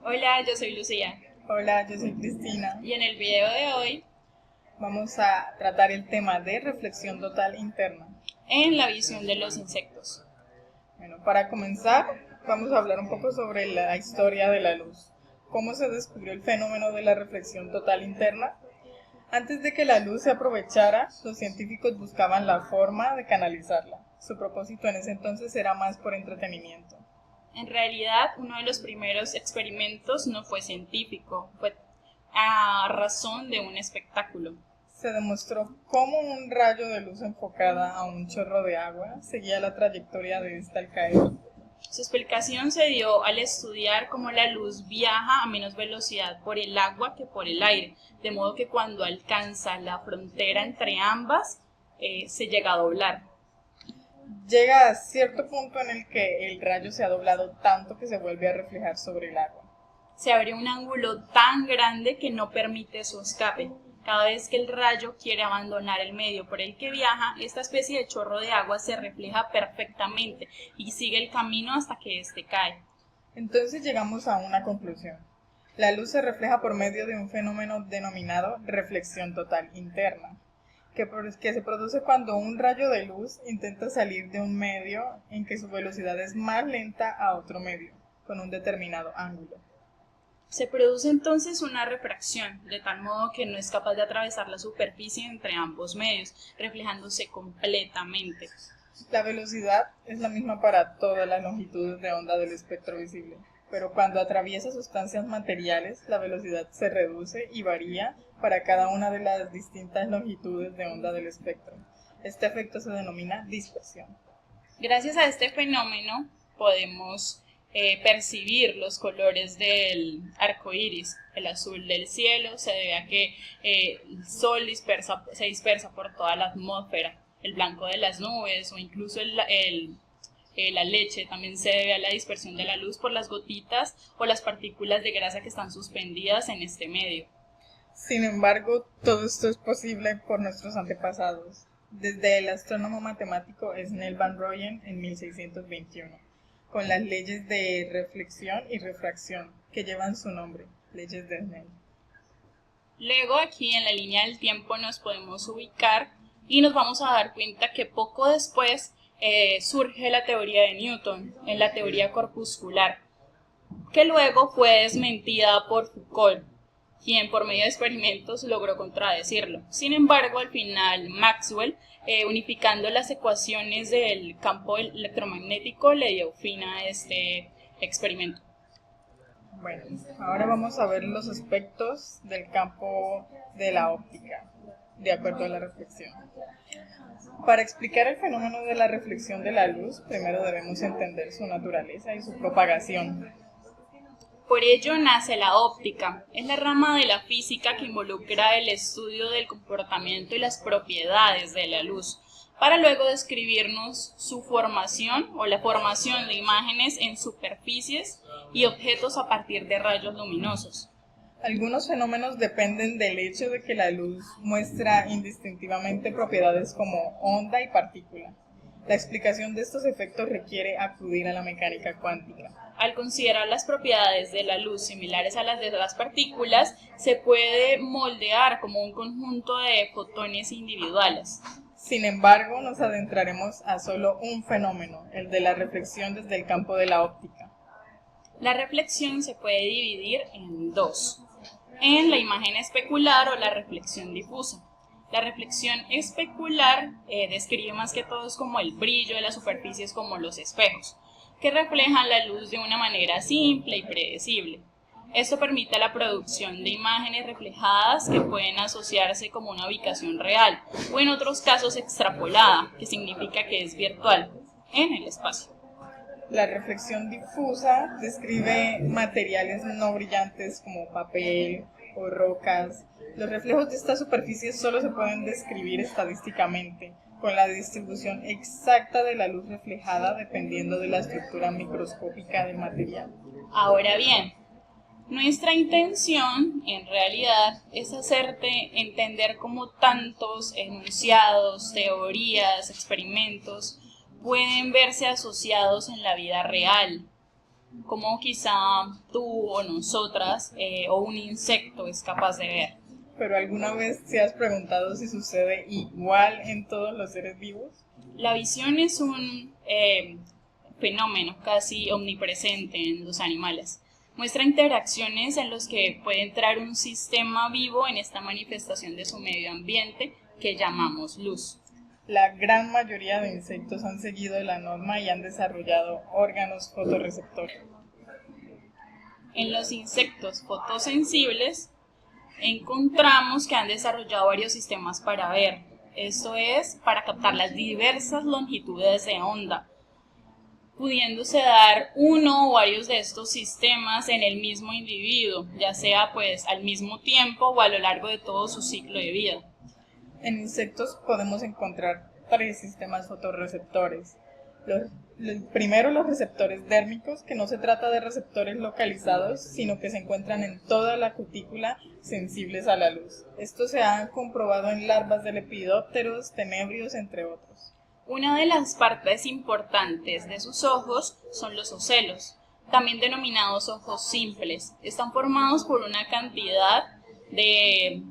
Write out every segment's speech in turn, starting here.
Hola, yo soy Lucía Hola, yo soy Cristina. y en el video de hoy, Vamos a tratar el tema de reflexión total interna. en la visión de los insectos. Bueno, para comenzar, vamos a hablar un poco sobre la historia de la luz. ¿Cómo se descubrió el fenómeno de la reflexión total interna? Antes de que la luz se aprovechara, los científicos buscaban la forma de canalizarla. Su propósito en ese entonces era más por entretenimiento. En realidad, uno de los primeros experimentos no fue científico, fue a razón de un espectáculo. Se demostró cómo un rayo de luz enfocada a un chorro de agua seguía la trayectoria de esta al caer. Su explicación se dio al estudiar cómo la luz viaja a menos velocidad por el agua que por el aire, de modo que cuando alcanza la frontera entre ambas, se llega a doblar. Llega a cierto punto en el que el rayo se ha doblado tanto que se vuelve a reflejar sobre el agua. Se abre un ángulo tan grande que no permite su escape. Cada vez que el rayo quiere abandonar el medio por el que viaja, esta especie de chorro de agua se refleja perfectamente y sigue el camino hasta que éste cae. Entonces llegamos a una conclusión. La luz se refleja por medio de un fenómeno denominado reflexión total interna, que se produce cuando un rayo de luz intenta salir de un medio en que su velocidad es más lenta a otro medio, con un determinado ángulo. Se produce entonces una refracción, de tal modo que no es capaz de atravesar la superficie entre ambos medios, reflejándose completamente. La velocidad es la misma para todas las longitudes de onda del espectro visible, pero cuando atraviesa sustancias materiales, la velocidad se reduce y varía para cada una de las distintas longitudes de onda del espectro. Este efecto se denomina dispersión. Gracias a este fenómeno podemos percibir los colores del arco iris. El azul del cielo se debe a que el sol se dispersa por toda la atmósfera. El blanco de las nubes o incluso la leche también se debe a la dispersión de la luz por las gotitas o las partículas de grasa que están suspendidas en este medio. Sin embargo, todo esto es posible por nuestros antepasados, desde el astrónomo matemático Snell van Rooyen en 1621, con las leyes de reflexión y refracción que llevan su nombre, leyes de Snell. Luego aquí en la línea del tiempo nos podemos ubicar y nos vamos a dar cuenta que poco después surge la teoría de Newton, en la teoría corpuscular, que luego fue desmentida por Foucault, quien por medio de experimentos logró contradecirlo. Sin embargo, al final Maxwell, unificando las ecuaciones del campo electromagnético, le dio fin a este experimento. Bueno, ahora vamos a ver los aspectos del campo de la óptica, de acuerdo a la reflexión. Para explicar el fenómeno de la reflexión de la luz, primero debemos entender su naturaleza y su propagación. Por ello nace la óptica. Es la rama de la física que involucra el estudio del comportamiento y las propiedades de la luz, para luego describirnos su formación o la formación de imágenes en superficies y objetos a partir de rayos luminosos. Algunos fenómenos dependen del hecho de que la luz muestra indistintivamente propiedades como onda y partícula. La explicación de estos efectos requiere acudir a la mecánica cuántica. Al considerar las propiedades de la luz similares a las de las partículas, se puede moldear como un conjunto de fotones individuales. Sin embargo, nos adentraremos a solo un fenómeno, el de la reflexión desde el campo de la óptica. La reflexión se puede dividir en dos, en la imagen especular o la reflexión difusa. La reflexión especular describe más que todo como el brillo de las superficies como los espejos, que reflejan la luz de una manera simple y predecible. Esto permite la producción de imágenes reflejadas que pueden asociarse como una ubicación real o en otros casos extrapolada, que significa que es virtual, en el espacio. La reflexión difusa describe materiales no brillantes como papel o rocas. Los reflejos de estas superficies solo se pueden describir estadísticamente, con la distribución exacta de la luz reflejada dependiendo de la estructura microscópica del material. Ahora bien, nuestra intención en realidad es hacerte entender cómo tantos enunciados, teorías, experimentos pueden verse asociados en la vida real. como quizá tú o nosotras o un insecto es capaz de ver. ¿Pero alguna vez te has preguntado si sucede igual en todos los seres vivos? La visión es un fenómeno casi omnipresente en los animales. Muestra interacciones en los que puede entrar un sistema vivo en esta manifestación de su medio ambiente que llamamos luz. La gran mayoría de insectos han seguido la norma y han desarrollado órganos fotorreceptores. En los insectos fotosensibles encontramos que han desarrollado varios sistemas para ver. Esto es, para captar las diversas longitudes de onda, pudiéndose dar uno o varios de estos sistemas en el mismo individuo, ya sea pues al mismo tiempo o a lo largo de todo su ciclo de vida. En insectos podemos encontrar 3 sistemas fotorreceptores. Primero, los receptores dérmicos, que no se trata de receptores localizados, sino que se encuentran en toda la cutícula sensibles a la luz. Esto se ha comprobado en larvas de lepidópteros, tenebrios, entre otros. Una de las partes importantes de sus ojos son los ocelos, también denominados ojos simples. Están formados por una cantidad de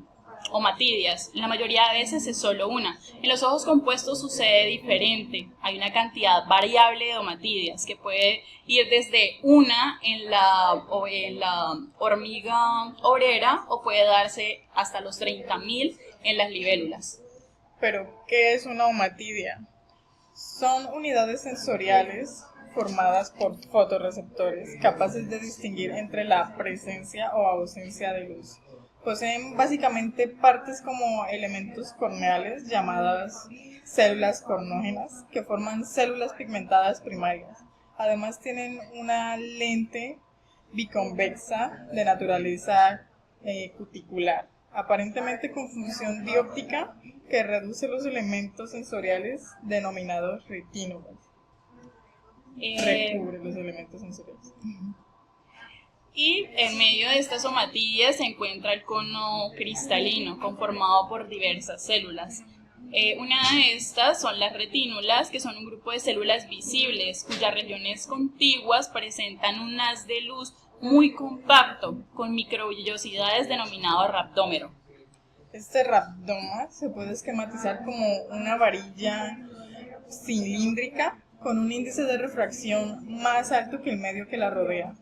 omatidias, la mayoría de veces es solo una. En los ojos compuestos sucede diferente, hay una cantidad variable de omatidias que puede ir desde una en la hormiga obrera o puede darse hasta los 30.000 en las libélulas. ¿Pero qué es una omatidia? Son unidades sensoriales formadas por fotorreceptores capaces de distinguir entre la presencia o ausencia de luz. Poseen básicamente partes como elementos corneales llamadas células cornógenas que forman células pigmentadas primarias. Además tienen una lente biconvexa de naturaleza cuticular, aparentemente con función dióptica que reduce los elementos sensoriales denominados retínulas. Recubre los elementos sensoriales. Y en medio de estas omatillas se encuentra el cono cristalino, conformado por diversas células. Una de estas son las retínulas, que son un grupo de células visibles, cuyas regiones contiguas presentan un haz de luz muy compacto, con microvillosidades denominado rhabdómero. Este rhabdoma se puede esquematizar como una varilla cilíndrica con un índice de refracción más alto que el medio que la rodea.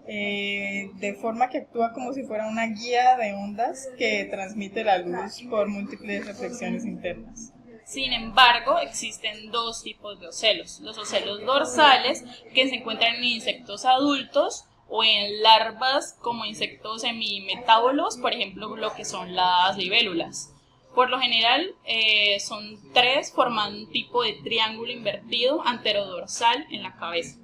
De forma que actúa como si fuera una guía de ondas que transmite la luz por múltiples reflexiones internas. Sin embargo, existen dos tipos de ocelos. Los ocelos dorsales, que se encuentran en insectos adultos o en larvas como insectos semimetábolos, por ejemplo, lo que son las libélulas. Por lo general, son 3, formando un tipo de triángulo invertido anterodorsal en la cabeza.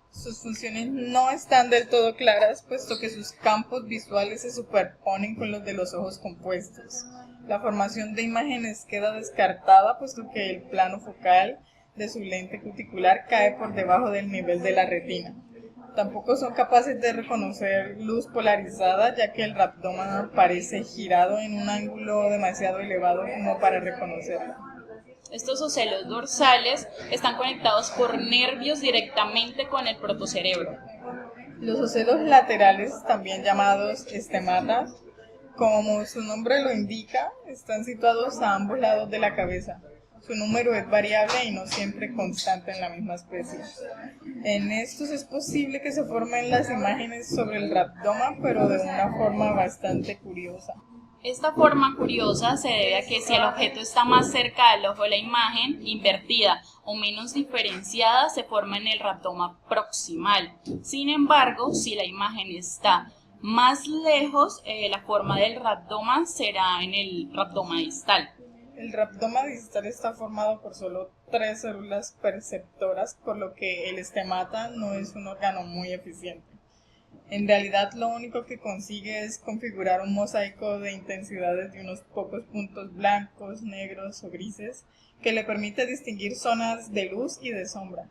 Sus funciones no están del todo claras, puesto que sus campos visuales se superponen con los de los ojos compuestos. La formación de imágenes queda descartada, puesto que el plano focal de su lente cuticular cae por debajo del nivel de la retina. Tampoco son capaces de reconocer luz polarizada, ya que el rhabdoma parece girado en un ángulo demasiado elevado como para reconocerla. Estos ocelos dorsales están conectados por nervios directamente con el protocerebro. Los ocelos laterales, también llamados estematas, como su nombre lo indica, están situados a ambos lados de la cabeza. Su número es variable y no siempre constante en la misma especie. En estos es posible que se formen las imágenes sobre el rhabdoma, pero de una forma bastante curiosa. Esta forma curiosa se debe a que si el objeto está más cerca del ojo de la imagen, invertida o menos diferenciada, se forma en el rhabdoma proximal. Sin embargo, si la imagen está más lejos, la forma del rhabdoma será en el rhabdoma distal. El rhabdoma distal está formado por solo 3 células perceptoras, por lo que el estemata no es un órgano muy eficiente. En realidad, lo único que consigue es configurar un mosaico de intensidades de unos pocos puntos blancos, negros o grises que le permite distinguir zonas de luz y de sombra.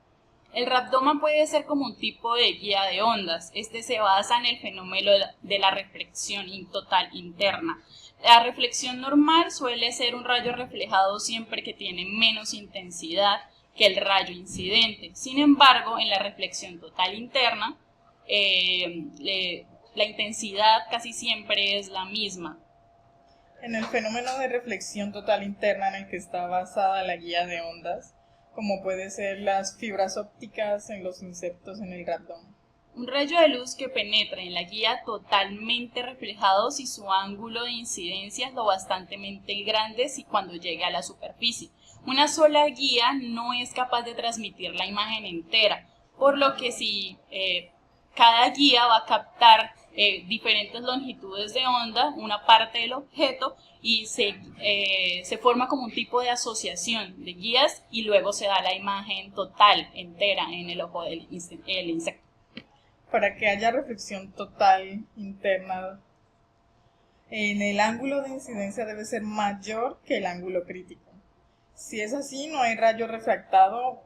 El rhabdoma puede ser como un tipo de guía de ondas. Este se basa en el fenómeno de la reflexión total interna. La reflexión normal suele ser un rayo reflejado siempre que tiene menos intensidad que el rayo incidente. Sin embargo, en la reflexión total interna, la intensidad casi siempre es la misma. En el fenómeno de reflexión total interna en el que está basada la guía de ondas, como puede ser las fibras ópticas en los insectos en el ratón. Un rayo de luz que penetra en la guía totalmente reflejado si su ángulo de incidencia es lo bastante grande si cuando llega a la superficie. Una sola guía no es capaz de transmitir la imagen entera, por lo que si cada guía va a captar diferentes longitudes de onda, una parte del objeto, y se forma como un tipo de asociación de guías y luego se da la imagen total, entera, en el ojo del insecto. Para que haya reflexión total interna, en el ángulo de incidencia debe ser mayor que el ángulo crítico. Si es así, no hay rayo refractado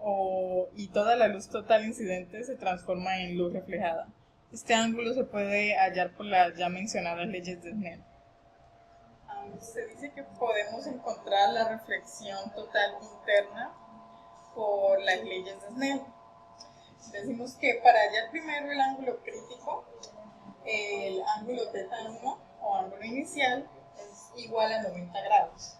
y toda la luz total incidente se transforma en luz reflejada. Este ángulo se puede hallar por las ya mencionadas leyes de Snell. Se dice que podemos encontrar la reflexión total interna por las leyes de Snell. Decimos que para hallar primero el ángulo crítico, el ángulo θ1 o ángulo inicial es igual a 90 grados.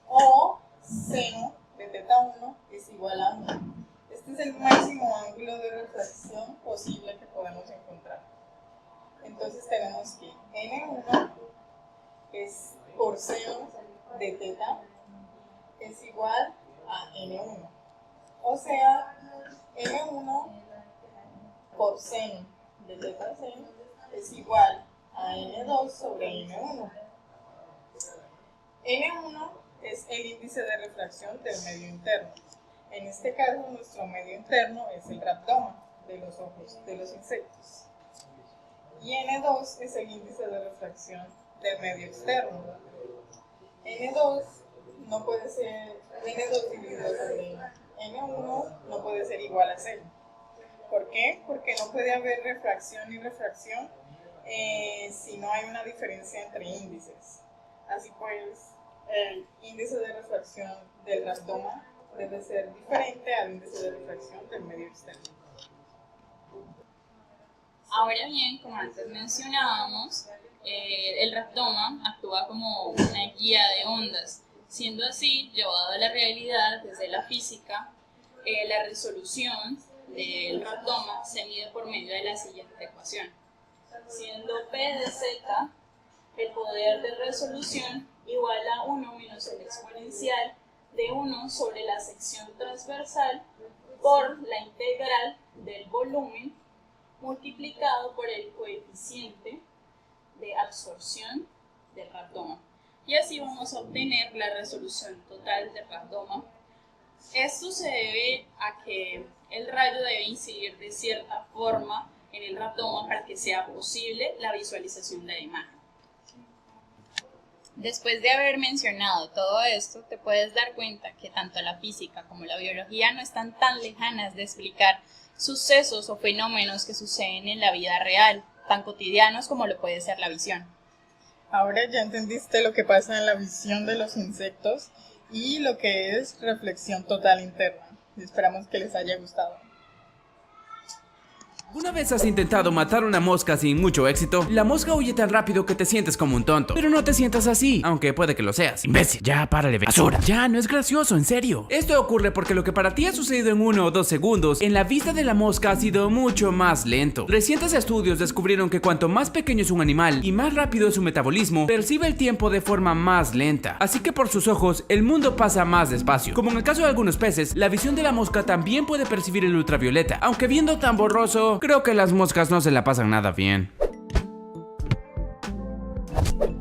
O seno de θ1 es igual a 1. Este es el máximo ángulo de refracción posible que podemos encontrar. Entonces tenemos que N1 es por seno de θ es igual a N1. O sea, N1 por seno de θ seno es igual a N2 sobre N1. N1 es el índice de refracción del medio interno. En este caso, nuestro medio interno es el rabdoma de los ojos de los insectos. Y N2 es el índice de refracción del medio externo. N2 no puede ser N2 dividido sobre N1 no puede ser igual a 0. ¿Por qué? Porque no puede haber refracción y refracción si no hay una diferencia entre índices. Así pues, el índice de refracción del rabdoma debe ser diferente al índice de refracción del medio externo. Ahora bien, como antes mencionábamos, el rabdoma actúa como una guía de ondas. Siendo así, llevado a la realidad desde la física, la resolución del rabdoma se mide por medio de la siguiente ecuación. Siendo P de Z, el poder de resolución igual a 1 menos el exponencial de 1 sobre la sección transversal por la integral del volumen multiplicado por el coeficiente de absorción del rabdoma. Y así vamos a obtener la resolución total del rabdoma. Esto se debe a que el rayo debe incidir de cierta forma en el rabdoma para que sea posible la visualización de la imagen. Después de haber mencionado todo esto, te puedes dar cuenta que tanto la física como la biología no están tan lejanas de explicar sucesos o fenómenos que suceden en la vida real, tan cotidianos como lo puede ser la visión. Ahora ya entendiste lo que pasa en la visión de los insectos y lo que es reflexión total interna. Esperamos que les haya gustado. ¿Alguna vez has intentado matar una mosca sin mucho éxito? La mosca huye tan rápido que te sientes como un tonto. Pero no te sientas así, aunque puede que lo seas. Imbécil, ya párale, basura. Ya, no es gracioso, en serio. Esto ocurre porque lo que para ti ha sucedido en 1 o 2 segundos, en la vista de la mosca ha sido mucho más lento. Recientes estudios descubrieron que cuanto más pequeño es un animal y más rápido es su metabolismo, percibe el tiempo de forma más lenta. Así que por sus ojos, el mundo pasa más despacio. Como en el caso de algunos peces, la visión de la mosca también puede percibir el ultravioleta. Aunque viendo tan borroso, creo que las moscas no se la pasan nada bien.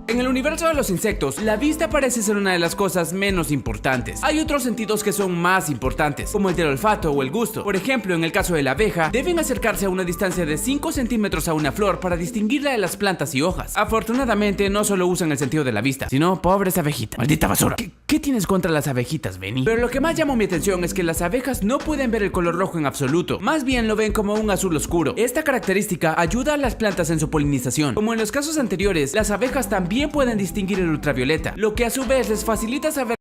En el universo de los insectos, la vista parece ser una de las cosas menos importantes. Hay otros sentidos que son más importantes, como el del olfato o el gusto. Por ejemplo, en el caso de la abeja, deben acercarse a una distancia de 5 centímetros a una flor para distinguirla de las plantas y hojas. Afortunadamente, no solo usan el sentido de la vista, sino pobres abejitas. ¡Maldita basura! ¿Qué tienes contra las abejitas, Benny? Pero lo que más llamó mi atención es que las abejas no pueden ver el color rojo en absoluto. Más bien lo ven como un azul oscuro. Esta característica ayuda a las plantas en su polinización. Como en los casos anteriores, las abejas también pueden distinguir el ultravioleta, lo que a su vez les facilita saber